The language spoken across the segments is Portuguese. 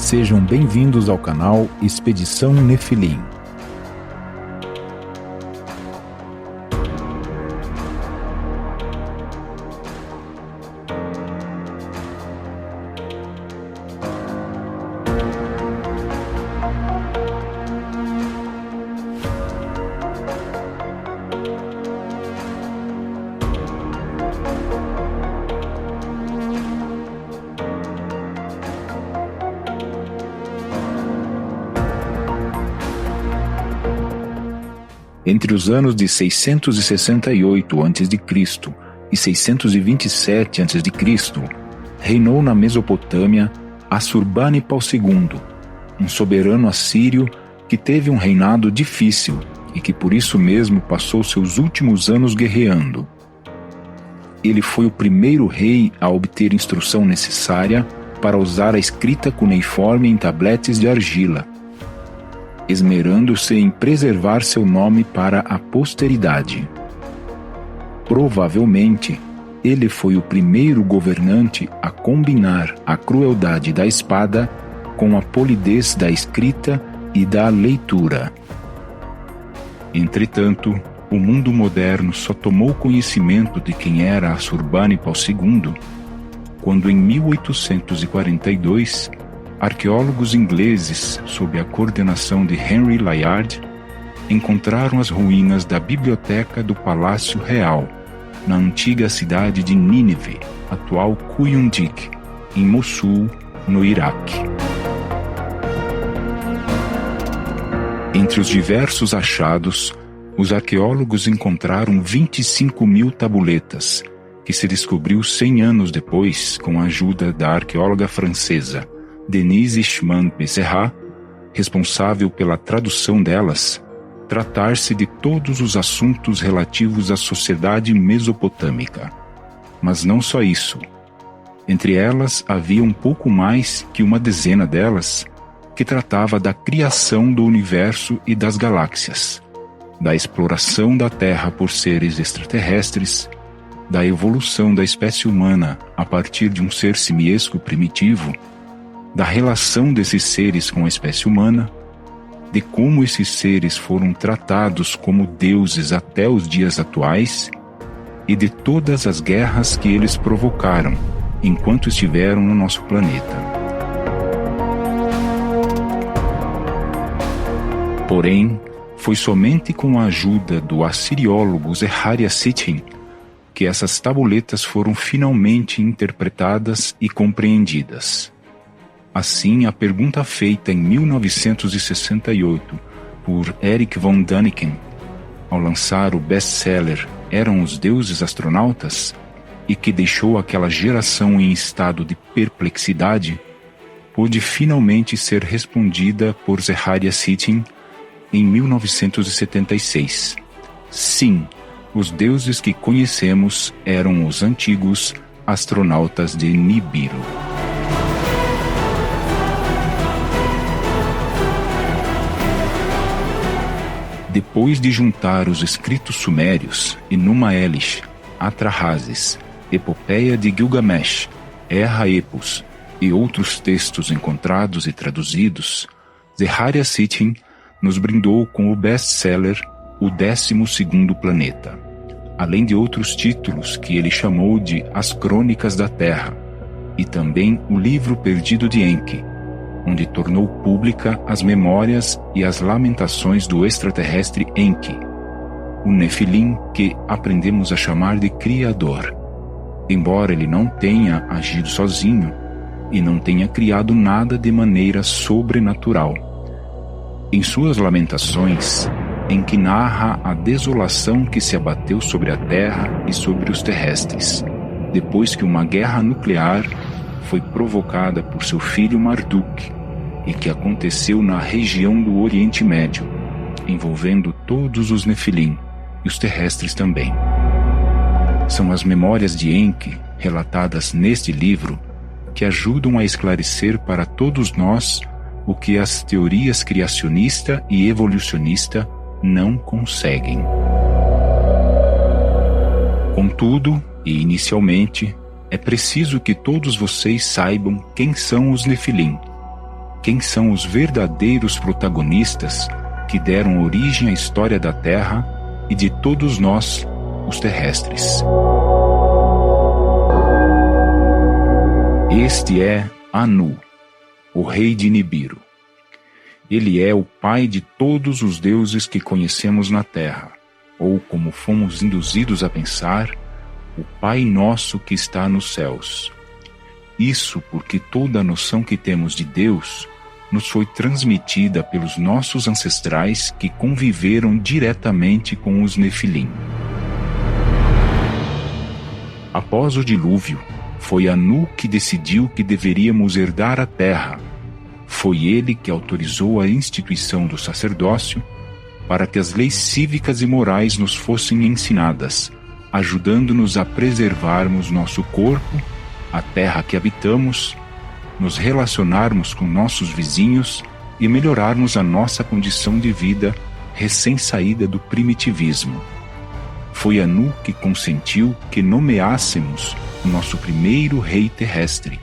Sejam bem-vindos ao canal Expedição Nefilim. Entre os anos de 668 a.C. e 627 a.C., reinou na Mesopotâmia Assurbanipal II, um soberano assírio que teve um reinado difícil e que por isso mesmo passou seus últimos anos guerreando. Ele foi o primeiro rei a obter instrução necessária para usar a escrita cuneiforme em tabletes de argila, esmerando-se em preservar seu nome para a posteridade. Provavelmente, ele foi o primeiro governante a combinar a crueldade da espada com a polidez da escrita e da leitura. Entretanto, o mundo moderno só tomou conhecimento de quem era Assurbanipal II quando, em 1842, arqueólogos ingleses, sob a coordenação de Henry Layard, encontraram as ruínas da biblioteca do Palácio Real, na antiga cidade de Nínive, atual Kuyundik, em Mossul, no Iraque. Entre os diversos achados, os arqueólogos encontraram 25.000 tabuletas, que se descobriu 100 anos depois com a ajuda da arqueóloga francesa Denise Schmann-Becerra, responsável pela tradução delas, tratar-se de todos os assuntos relativos à sociedade mesopotâmica. Mas não só isso. Entre elas havia um pouco mais que uma dezena delas que tratava da criação do universo e das galáxias, da exploração da Terra por seres extraterrestres, da evolução da espécie humana a partir de um ser simiesco primitivo, da relação desses seres com a espécie humana, de como esses seres foram tratados como deuses até os dias atuais e de todas as guerras que eles provocaram enquanto estiveram no nosso planeta. Porém, foi somente com a ajuda do assiriólogo Zecharia Sitchin que essas tabuletas foram finalmente interpretadas e compreendidas. Assim, a pergunta feita em 1968 por Eric von Däniken, ao lançar o best-seller Eram os Deuses Astronautas, e que deixou aquela geração em estado de perplexidade, pôde finalmente ser respondida por Zecharia Sitchin em 1976. Sim, os deuses que conhecemos eram os antigos astronautas de Nibiru. Depois de juntar os escritos sumérios, Enuma Elish, Atrahasis, Epopeia de Gilgamesh, Erra-Epos e outros textos encontrados e traduzidos, Zecharia Sitchin nos brindou com o best-seller O 12º Planeta, além de outros títulos que ele chamou de As Crônicas da Terra, e também O Livro Perdido de Enki, onde tornou pública as memórias e as lamentações do extraterrestre Enki, o Nefilim que aprendemos a chamar de Criador, embora ele não tenha agido sozinho e não tenha criado nada de maneira sobrenatural. Em suas lamentações, Enki narra a desolação que se abateu sobre a Terra e sobre os terrestres, depois que uma guerra nuclear foi provocada por seu filho Marduk e que aconteceu na região do Oriente Médio, envolvendo todos os Nefilim e os terrestres também. São as memórias de Enki, relatadas neste livro, que ajudam a esclarecer para todos nós o que as teorias criacionista e evolucionista não conseguem. Contudo, e inicialmente, é preciso que todos vocês saibam quem são os Nefilim, quem são os verdadeiros protagonistas que deram origem à história da Terra e de todos nós, os terrestres. Este é Anu, o rei de Nibiru. Ele é o pai de todos os deuses que conhecemos na Terra, ou, como fomos induzidos a pensar, o Pai Nosso que está nos céus. Isso porque toda a noção que temos de Deus nos foi transmitida pelos nossos ancestrais que conviveram diretamente com os Nefilim. Após o dilúvio, foi Anu que decidiu que deveríamos herdar a terra. Foi ele que autorizou a instituição do sacerdócio para que as leis cívicas e morais nos fossem ensinadas, ajudando-nos a preservarmos nosso corpo, a terra que habitamos, nos relacionarmos com nossos vizinhos e melhorarmos a nossa condição de vida recém-saída do primitivismo. Foi Anu que consentiu que nomeássemos o nosso primeiro rei terrestre.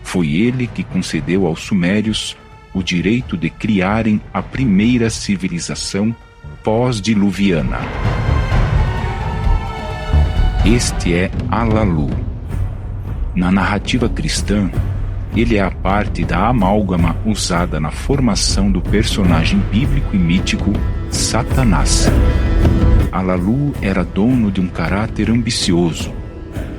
Foi ele que concedeu aos sumérios o direito de criarem a primeira civilização pós-diluviana. Este é Alalu. Na narrativa cristã, ele é a parte da amálgama usada na formação do personagem bíblico e mítico Satanás. Alalu era dono de um caráter ambicioso,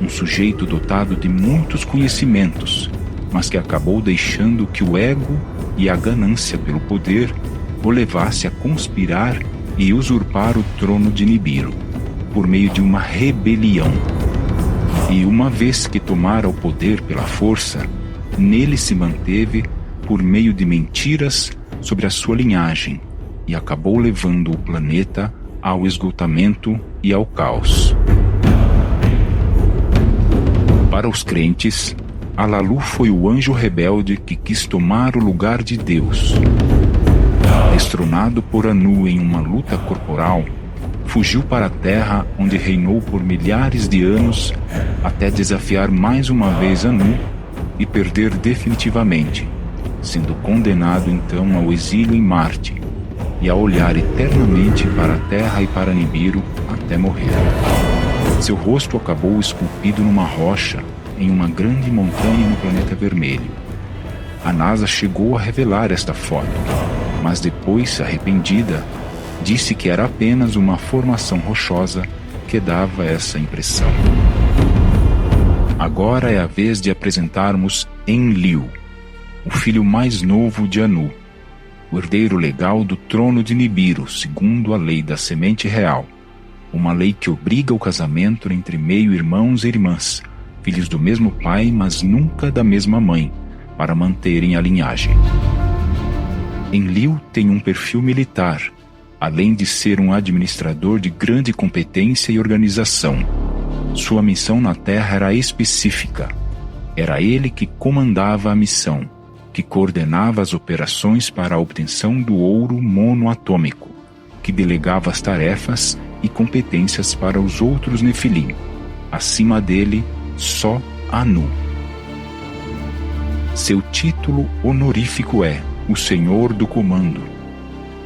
um sujeito dotado de muitos conhecimentos, mas que acabou deixando que o ego e a ganância pelo poder o levasse a conspirar e usurpar o trono de Nibiru, por meio de uma rebelião. E uma vez que tomara o poder pela força, nele se manteve por meio de mentiras sobre a sua linhagem e acabou levando o planeta ao esgotamento e ao caos. Para os crentes, Alalu foi o anjo rebelde que quis tomar o lugar de Deus. Destronado por Anu em uma luta corporal, fugiu para a terra onde reinou por milhares de anos até desafiar mais uma vez Anu e perder definitivamente, sendo condenado então ao exílio em Marte e a olhar eternamente para a terra e para Nibiru até morrer. Seu rosto acabou esculpido numa rocha em uma grande montanha no planeta vermelho. A NASA chegou a revelar esta foto, mas depois, arrependida, disse que era apenas uma formação rochosa que dava essa impressão. Agora é a vez de apresentarmos Enlil, o filho mais novo de Anu, o herdeiro legal do trono de Nibiru, segundo a lei da semente real, uma lei que obriga o casamento entre meio-irmãos e irmãs, filhos do mesmo pai, mas nunca da mesma mãe, para manterem a linhagem. Enlil tem um perfil militar, além de ser um administrador de grande competência e organização. Sua missão na Terra era específica. Era ele que comandava a missão, que coordenava as operações para a obtenção do ouro monoatômico, que delegava as tarefas e competências para os outros Nefilim. Acima dele, só Anu. Seu título honorífico é o Senhor do Comando.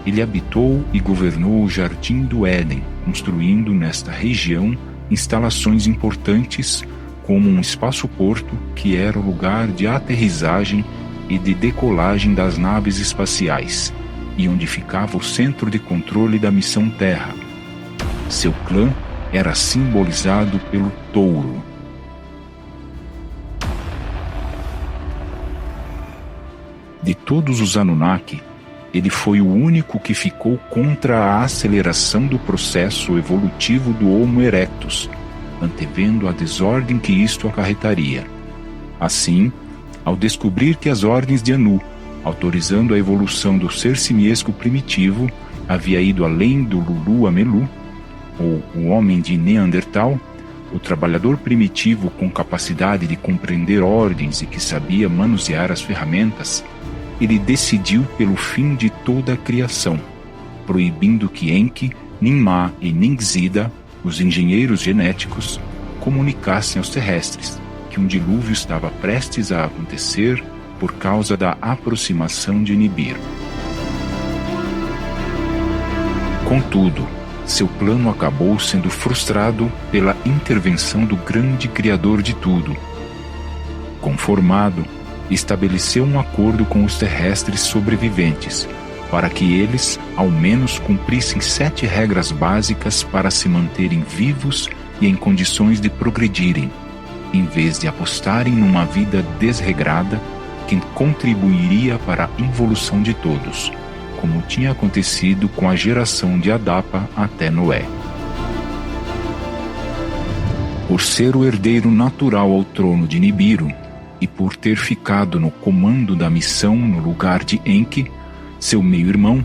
Ele habitou e governou o Jardim do Éden, construindo nesta região instalações importantes como um espaço-porto que era o lugar de aterrissagem e de decolagem das naves espaciais, e onde ficava o centro de controle da missão Terra. Seu clã era simbolizado pelo touro. De todos os Anunnaki, ele foi o único que ficou contra a aceleração do processo evolutivo do Homo erectus, antevendo a desordem que isto acarretaria. Assim, ao descobrir que as ordens de Anu, autorizando a evolução do ser simiesco primitivo, havia ido além do Lulu Amelu, ou o homem de Neandertal, o trabalhador primitivo com capacidade de compreender ordens e que sabia manusear as ferramentas, ele decidiu pelo fim de toda a criação, proibindo que Enki, Ninmah e Ningzida, os engenheiros genéticos, comunicassem aos terrestres que um dilúvio estava prestes a acontecer por causa da aproximação de Nibiru. Contudo, seu plano acabou sendo frustrado pela intervenção do grande Criador de tudo. Conformado, estabeleceu um acordo com os terrestres sobreviventes, para que eles, ao menos, cumprissem 7 regras básicas para se manterem vivos e em condições de progredirem, em vez de apostarem numa vida desregrada que contribuiria para a involução de todos, como tinha acontecido com a geração de Adapa até Noé. Por ser o herdeiro natural ao trono de Nibiru e por ter ficado no comando da missão no lugar de Enki, seu meio-irmão,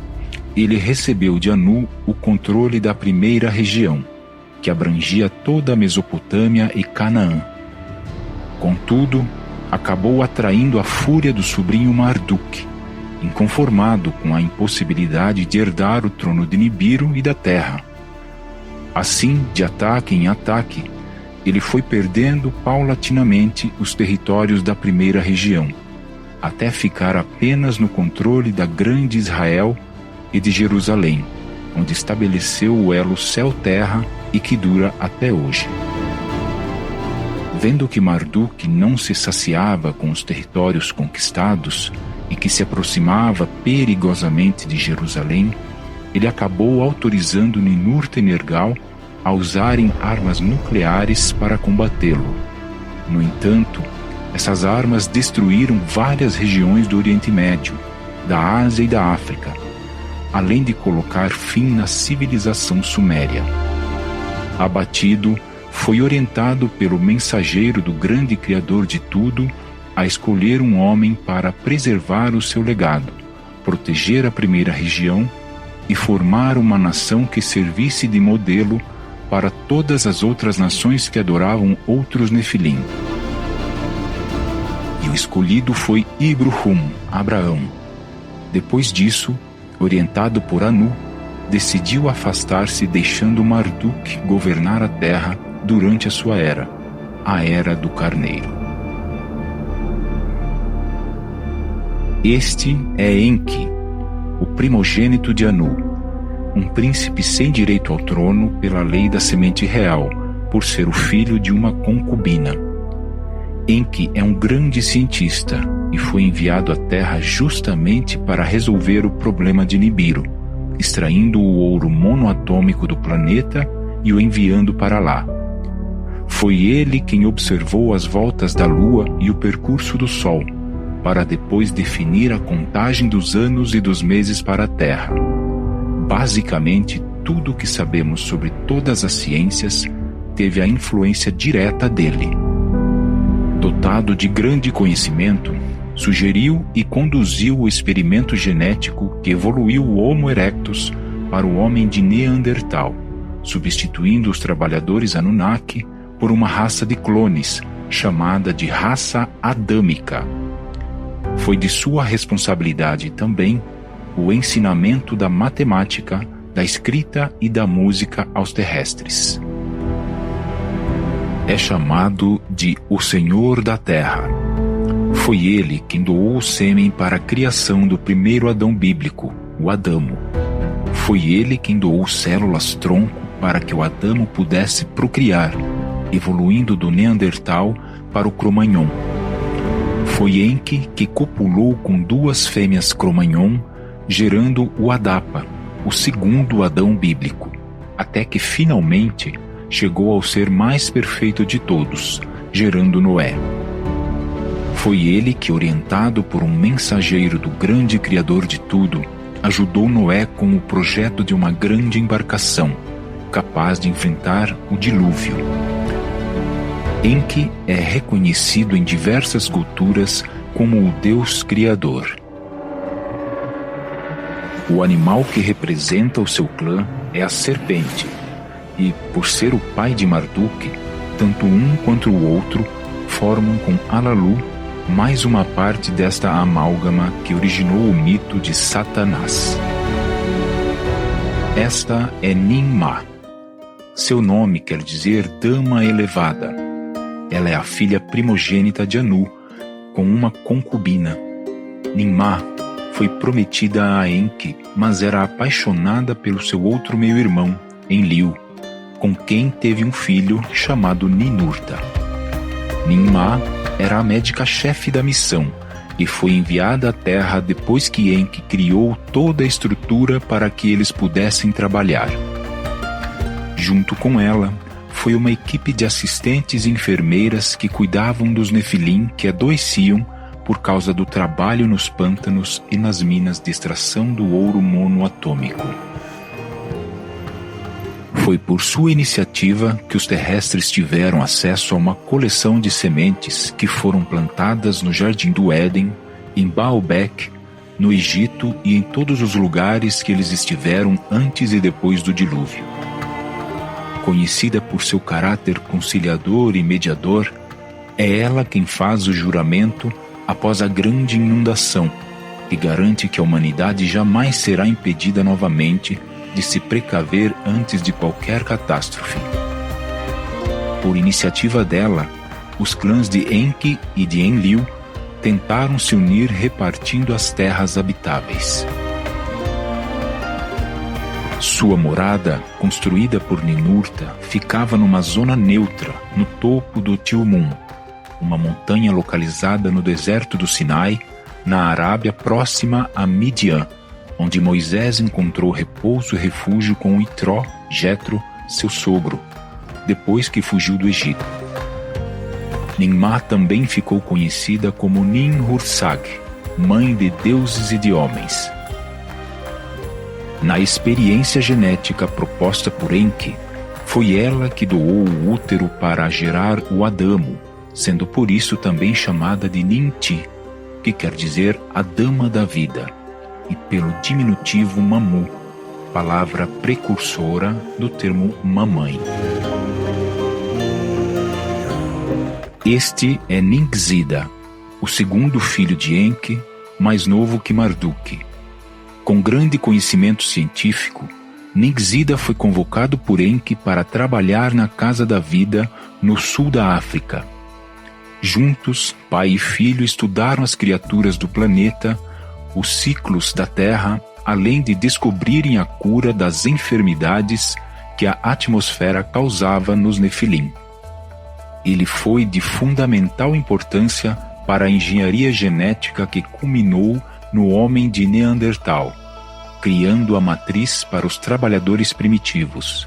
ele recebeu de Anu o controle da primeira região, que abrangia toda a Mesopotâmia e Canaã. Contudo, acabou atraindo a fúria do sobrinho Marduk, inconformado com a impossibilidade de herdar o trono de Nibiru e da Terra. Assim, de ataque em ataque, ele foi perdendo paulatinamente os territórios da primeira região, até ficar apenas no controle da grande Israel e de Jerusalém, onde estabeleceu o elo céu-terra e que dura até hoje. Vendo que Marduk não se saciava com os territórios conquistados e que se aproximava perigosamente de Jerusalém, ele acabou autorizando Ninurta-Nergal a usarem armas nucleares para combatê-lo. No entanto, essas armas destruíram várias regiões do Oriente Médio, da Ásia e da África, além de colocar fim na civilização suméria. Abatido, foi orientado pelo mensageiro do grande Criador de tudo a escolher um homem para preservar o seu legado, proteger a primeira região e formar uma nação que servisse de modelo para todas as outras nações que adoravam outros Nefilim. E o escolhido foi Ibruhum, Abraão. Depois disso, orientado por Anu, decidiu afastar-se, deixando Marduk governar a terra durante a sua era, a Era do Carneiro. Este é Enki, o primogênito de Anu, um príncipe sem direito ao trono pela lei da semente real, por ser o filho de uma concubina. Enki é um grande cientista e foi enviado à Terra justamente para resolver o problema de Nibiru, extraindo o ouro monoatômico do planeta e o enviando para lá. Foi ele quem observou as voltas da Lua e o percurso do Sol, para depois definir a contagem dos anos e dos meses para a Terra. Basicamente, tudo o que sabemos sobre todas as ciências teve a influência direta dele. Dotado de grande conhecimento, sugeriu e conduziu o experimento genético que evoluiu o Homo erectus para o homem de Neandertal, substituindo os trabalhadores Anunnaki por uma raça de clones, chamada de raça adâmica. Foi de sua responsabilidade também o ensinamento da matemática, da escrita e da música aos terrestres. É chamado de o Senhor da Terra. Foi ele quem doou o sêmen para a criação do primeiro Adão bíblico, o Adamo. Foi ele quem doou células-tronco para que o Adamo pudesse procriar, evoluindo do Neandertal para o Cro-Magnon. Foi Enki que copulou com 2 fêmeas Cro-Magnon, gerando o Adapa, o segundo Adão bíblico, até que finalmente chegou ao ser mais perfeito de todos, gerando Noé. Foi ele que, orientado por um mensageiro do grande Criador de tudo, ajudou Noé com o projeto de uma grande embarcação, capaz de enfrentar o dilúvio. Enki é reconhecido em diversas culturas como o Deus Criador. O animal que representa o seu clã é a serpente, e, por ser o pai de Marduk, tanto um quanto o outro formam com Alalu mais uma parte desta amálgama que originou o mito de Satanás. Esta é Ninmah. Seu nome quer dizer Dama Elevada. Ela é a filha primogênita de Anu, com uma concubina, Ninmah foi prometida a Enki, mas era apaixonada pelo seu outro meio-irmão, Enlil, com quem teve um filho chamado Ninurta. Ninmah era a médica-chefe da missão e foi enviada à Terra depois que Enki criou toda a estrutura para que eles pudessem trabalhar. Junto com ela, foi uma equipe de assistentes e enfermeiras que cuidavam dos Nefilim que adoeciam por causa do trabalho nos pântanos e nas minas de extração do ouro monoatômico. Foi por sua iniciativa que os terrestres tiveram acesso a uma coleção de sementes que foram plantadas no Jardim do Éden, em Baalbek, no Egito e em todos os lugares que eles estiveram antes e depois do dilúvio. Conhecida por seu caráter conciliador e mediador, é ela quem faz o juramento após a grande inundação, que garante que a humanidade jamais será impedida novamente de se precaver antes de qualquer catástrofe. Por iniciativa dela, os clãs de Enki e de Enlil tentaram se unir repartindo as terras habitáveis. Sua morada, construída por Ninurta, ficava numa zona neutra, no topo do Tilmun, uma montanha localizada no deserto do Sinai, na Arábia próxima a Midian, onde Moisés encontrou repouso e refúgio com Itró, Jetro, seu sogro, depois que fugiu do Egito. Ninmah também ficou conhecida como Nin-Hursag, mãe de deuses e de homens. Na experiência genética proposta por Enki, foi ela que doou o útero para gerar o Adamo, sendo por isso também chamada de Ninti, que quer dizer a dama da vida, e pelo diminutivo Mamu, palavra precursora do termo mamãe. Este é Ningzida, o segundo filho de Enki, mais novo que Marduk. Com grande conhecimento científico, Ningzida foi convocado por Enki para trabalhar na Casa da Vida, no sul da África. Juntos, pai e filho estudaram as criaturas do planeta, os ciclos da Terra, além de descobrirem a cura das enfermidades que a atmosfera causava nos Nefilim. Ele foi de fundamental importância para a engenharia genética que culminou no homem de Neandertal, criando a matriz para os trabalhadores primitivos.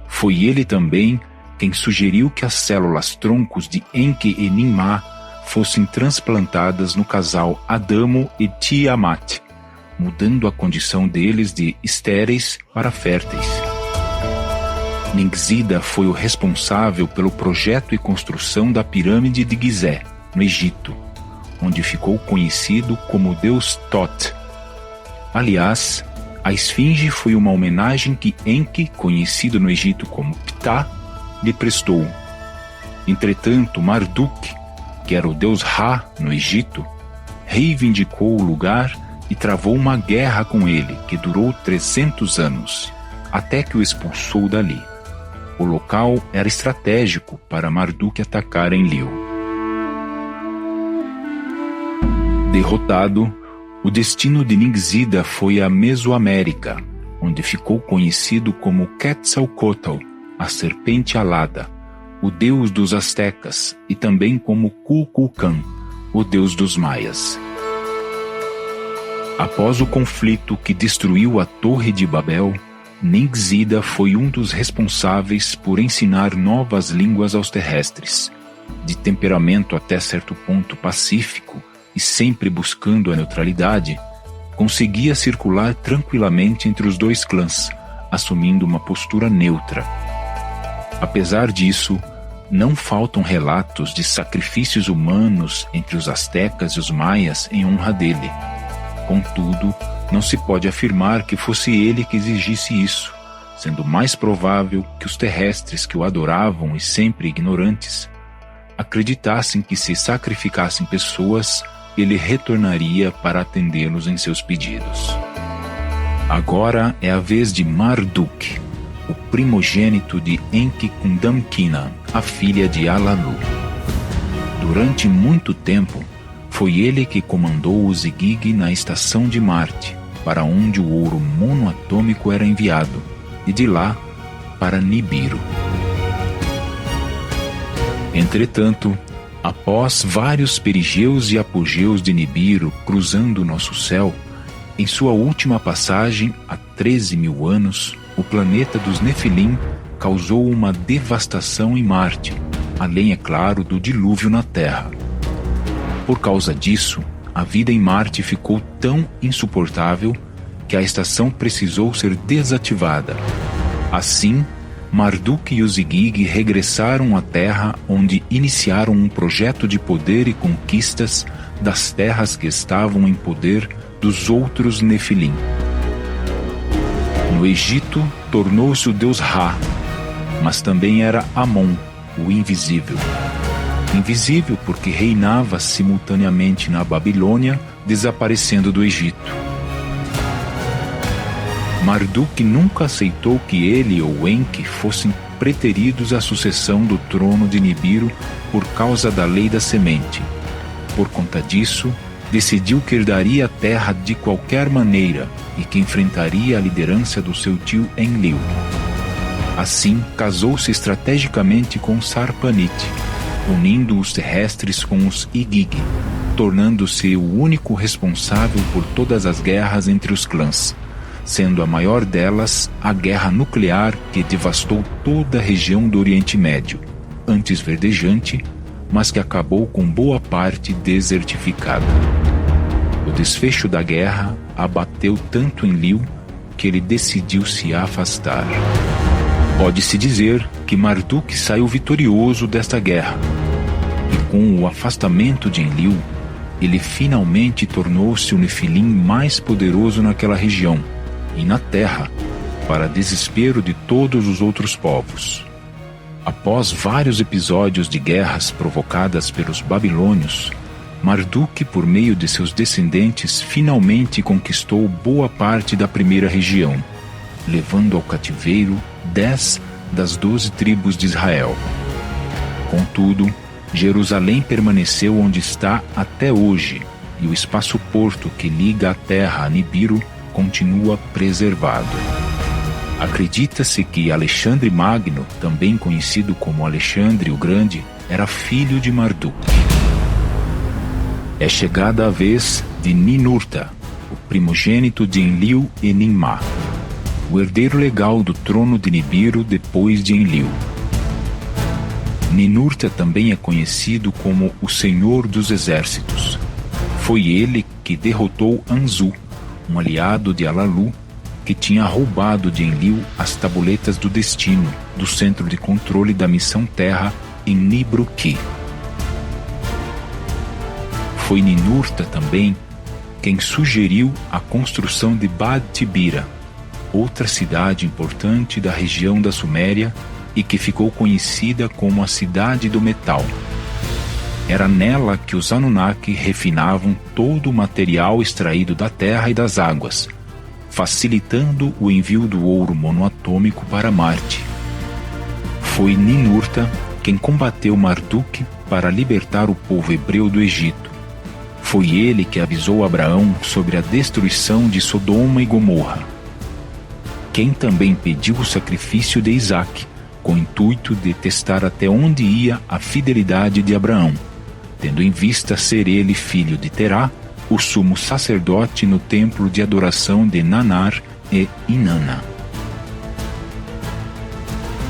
Foi ele também quem sugeriu que as células-troncos de Enki e Ninmah fossem transplantadas no casal Adamo e Tiamat, mudando a condição deles de estéreis para férteis. Ningzida foi o responsável pelo projeto e construção da pirâmide de Gizé, no Egito, onde ficou conhecido como o deus Thoth. Aliás, a esfinge foi uma homenagem que Enki, conhecido no Egito como Ptah, lhe prestou. Entretanto, Marduk, que era o deus Ra no Egito, reivindicou o lugar e travou uma guerra com ele que durou 300 anos, até que o expulsou dali. O local era estratégico para Marduk atacar Enlil. Derrotado, o destino de Ningzida foi a Mesoamérica, onde ficou conhecido como Quetzalcóatl, a serpente alada, o deus dos astecas, e também como Kukulkan, o deus dos maias. Após o conflito que destruiu a Torre de Babel, Ningzida foi um dos responsáveis por ensinar novas línguas aos terrestres, de temperamento até certo ponto pacífico e sempre buscando a neutralidade. Conseguia circular tranquilamente entre os dois clãs, assumindo uma postura neutra. Apesar disso, não faltam relatos de sacrifícios humanos entre os astecas e os maias em honra dele. Contudo, não se pode afirmar que fosse ele que exigisse isso, sendo mais provável que os terrestres que o adoravam e sempre ignorantes acreditassem que se sacrificassem pessoas, ele retornaria para atendê-los em seus pedidos. Agora é a vez de Marduk, o primogênito de Enki-Kundamkina, a filha de Alalu. Durante muito tempo, Foi ele que comandou os Igigi na estação de Marte, para onde o ouro monoatômico era enviado, e de lá para Nibiru. Entretanto, após vários perigeus e apogeus de Nibiru cruzando nosso céu, em sua última passagem, há 13.000 anos, o planeta dos Nefilim causou uma devastação em Marte, além, é claro, do dilúvio na Terra. Por causa disso, a vida em Marte ficou tão insuportável que a estação precisou ser desativada. Assim, Marduk e os Igigi regressaram à Terra, onde iniciaram um projeto de poder e conquistas das terras que estavam em poder dos outros Nefilim. No Egito, tornou-se o deus Ra, mas também era Amon, o invisível. Invisível porque reinava simultaneamente na Babilônia, desaparecendo do Egito. Marduk nunca aceitou que ele ou Enki fossem preteridos à sucessão do trono de Nibiru por causa da lei da semente. Por conta disso, decidiu que herdaria a terra de qualquer maneira e que enfrentaria a liderança do seu tio Enlil. Assim, casou-se estrategicamente com Sarpanit, unindo os terrestres com os Igigi, tornando-se o único responsável por todas as guerras entre os clãs, sendo a maior delas a guerra nuclear que devastou toda a região do Oriente Médio, antes verdejante, mas que acabou com boa parte desertificada. O desfecho da guerra abateu tanto Enlil que ele decidiu se afastar. Pode-se dizer que Marduk saiu vitorioso desta guerra, e com o afastamento de Enlil, ele finalmente tornou-se o Nefilim mais poderoso naquela região e na Terra, para desespero de todos os outros povos. Após vários episódios de guerras provocadas pelos babilônios, Marduk, por meio de seus descendentes, finalmente conquistou boa parte da primeira região, levando ao cativeiro 10 das 12 tribos de Israel. Contudo, Jerusalém permaneceu onde está até hoje, e o espaço-porto que liga a terra a Nibiru continua preservado. Acredita-se que Alexandre Magno, também conhecido como Alexandre o Grande, era filho de Marduk. É chegada a vez de Ninurta, o primogênito de Enlil e Ninmah, o herdeiro legal do trono de Nibiru depois de Enlil. Ninurta também é conhecido como o Senhor dos Exércitos. Foi ele que derrotou Anzu, um aliado de Alalu, que tinha roubado de Enlil as tabuletas do destino do centro de controle da missão Terra em Nibruki. Foi Ninurta também quem sugeriu a construção de Bad Tibira, outra cidade importante da região da Suméria e que ficou conhecida como a Cidade do Metal. Era nela que os Anunnaki refinavam todo o material extraído da terra e das águas, facilitando o envio do ouro monoatômico para Marte. Foi Ninurta quem combateu Marduk para libertar o povo hebreu do Egito. Foi ele que avisou Abraão sobre a destruição de Sodoma e Gomorra. Quem também pediu o sacrifício de Isaque, com o intuito de testar até onde ia a fidelidade de Abraão, tendo em vista ser ele filho de Terá, o sumo sacerdote no templo de adoração de Nanar e Inanna.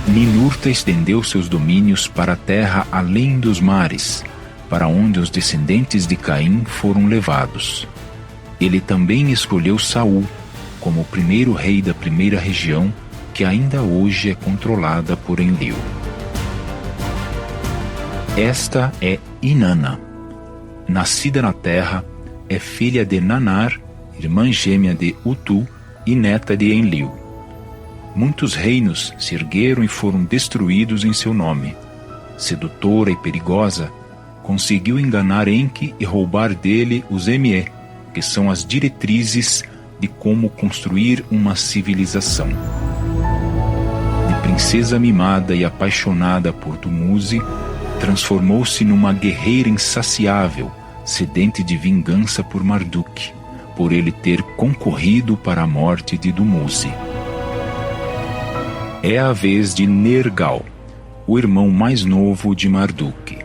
Ninurta estendeu seus domínios para a terra além dos mares, para onde os descendentes de Caim foram levados. Ele também escolheu Saul como o primeiro rei da primeira região, que ainda hoje é controlada por Enlil. Esta é Inanna. Nascida na terra, é filha de Nanar, irmã gêmea de Utu e neta de Enlil. Muitos reinos se ergueram e foram destruídos em seu nome. Sedutora e perigosa, conseguiu enganar Enki e roubar dele os Emie, que são as diretrizes de como construir uma civilização. De princesa mimada e apaixonada por Dumuzi, transformou-se numa guerreira insaciável, sedente de vingança por Marduk, por ele ter concorrido para a morte de Dumuzi. É a vez de Nergal, o irmão mais novo de Marduk.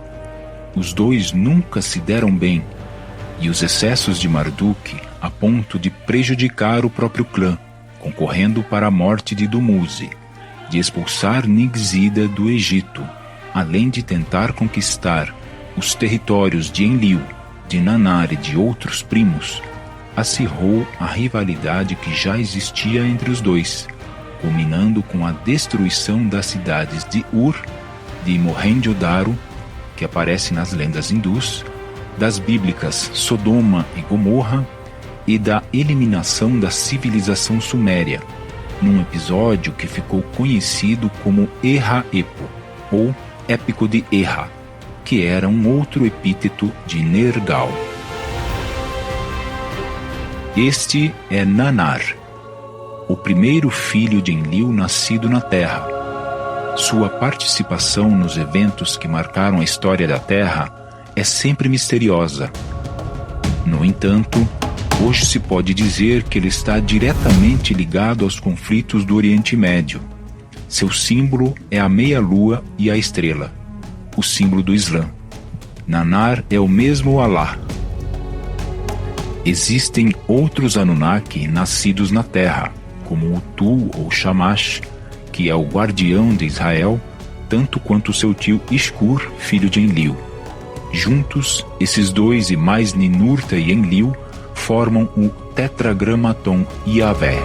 Os dois nunca se deram bem, e os excessos de Marduk a ponto de prejudicar o próprio clã, concorrendo para a morte de Dumuzi, de expulsar Ningzida do Egito, além de tentar conquistar os territórios de Enlil, de Nanar e de outros primos, acirrou a rivalidade que já existia entre os dois, culminando com a destruição das cidades de Ur, de Mohenjo-Daro, que aparece nas lendas hindus, das bíblicas Sodoma e Gomorra e da eliminação da civilização suméria, num episódio que ficou conhecido como Erra-Epo, ou Épico de Erra, que era um outro epíteto de Nergal. Este é Nanar, o primeiro filho de Enlil nascido na Terra. Sua participação nos eventos que marcaram a história da Terra é sempre misteriosa. No entanto, hoje se pode dizer que ele está diretamente ligado aos conflitos do Oriente Médio. Seu símbolo é a meia-lua e a estrela, o símbolo do Islã. Nanar é o mesmo Alá. Existem outros Anunnaki nascidos na Terra, como o Tu ou Shamash, que é o guardião de Israel, tanto quanto seu tio Ishkur, filho de Enlil. Juntos, esses dois e mais Ninurta e Enlil formam o Tetragramaton Yahvé.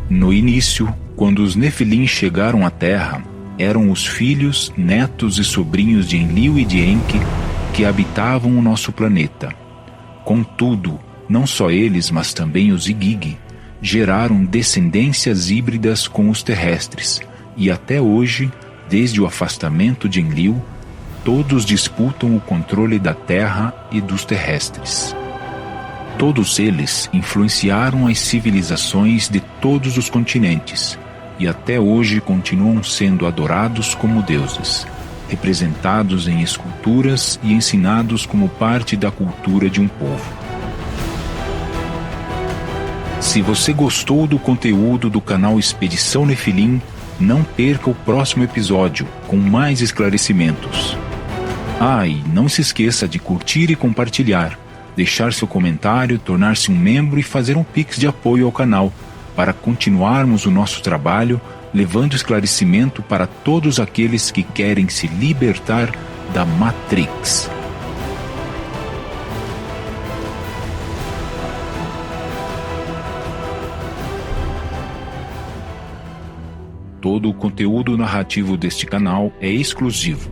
No início, quando os Nefilim chegaram à Terra, eram os filhos, netos e sobrinhos de Enlil e de Enki que habitavam o nosso planeta. Contudo, não só eles, mas também os Igigi, geraram descendências híbridas com os terrestres, e até hoje, desde o afastamento de Enlil, todos disputam o controle da Terra e dos terrestres. Todos eles influenciaram as civilizações de todos os continentes, e até hoje continuam sendo adorados como deuses, representados em esculturas e ensinados como parte da cultura de um povo. Se você gostou do conteúdo do canal Expedição Nefilim, não perca o próximo episódio com mais esclarecimentos. E não se esqueça de curtir e compartilhar, deixar seu comentário, tornar-se um membro e fazer um Pix de apoio ao canal, para continuarmos o nosso trabalho, levando esclarecimento para todos aqueles que querem se libertar da Matrix. Todo o conteúdo narrativo deste canal é exclusivo,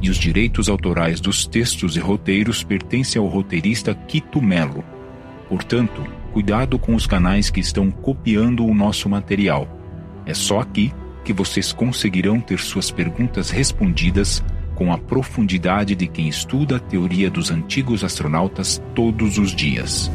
e os direitos autorais dos textos e roteiros pertencem ao roteirista Quito Melo. Portanto, cuidado com os canais que estão copiando o nosso material. É só aqui que vocês conseguirão ter suas perguntas respondidas com a profundidade de quem estuda a teoria dos antigos astronautas todos os dias.